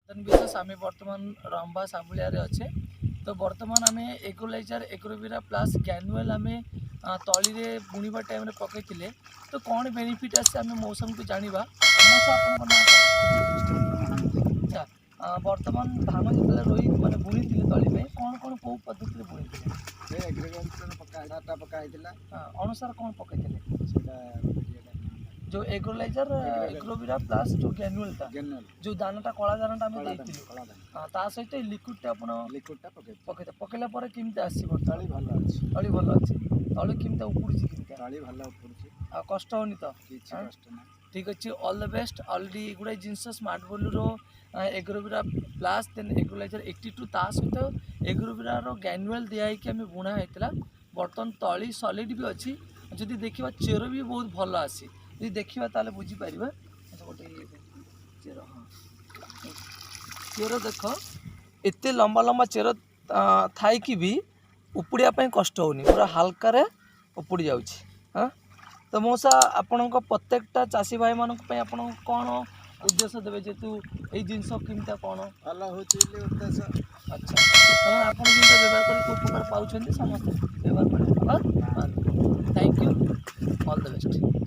विशेष आम बर्तमान रंभा साबुलिया अच्छे तो बर्तमान आम एग्रोलाइजर एग्रोविरा प्लस ग्यानुअल आम तली में बुणवा टाइम पकई तो कौन बेनिफिट आसे आम मौसम को जाना अच्छा बर्तमान धान जो रोई मैंने बुणी थी तली में कौन कौन कौ पद्धति बुणी अनुसार कौन पकई जो एग्रोलाइजर एग्रोविरा प्लस जो ग्यानुअल था जो दानाटा कला दानाटा आम देती सहित लिक्विडटा लिक्विडटा पकईता पकईला केमती आसो तली भल अच्छी तली भल अच्छी तली केमती उपड़ी तली भल उपड़ी कष्ट होनी तो कष्ट ना ठीक अच्छे ऑल द बेस्ट ऑलरेडी गुड़ाई जिनस स्मार्ट बोलूर एग्रोविरा प्लस देन एग्रोलाइजर 82 ता सहित एग्रोविरा ग्यानुअल दिखाई आम बुणा होता बर्तमान तली सॉलिड भी अच्छी जदि देखा चेर भी बहुत भल आसी जी देखा ताले बुझीपर गोटे चेर हाँ चेर देख एत लंबा लंबा चेर थी भी उपड़िया कष्ट होनी पूरा हालकार उपड़ी जाऊँगी हाँ तो मौसा आपण प्रत्येकटा चाषी भाई मानक आप कौन उद्देश्य देवे जेतु ये जिनस केमता कौन भल हो उद्देश्य अच्छा आप व्यवहार कर उपकार पाँच समस्त व्यवहार कर thank you all the best.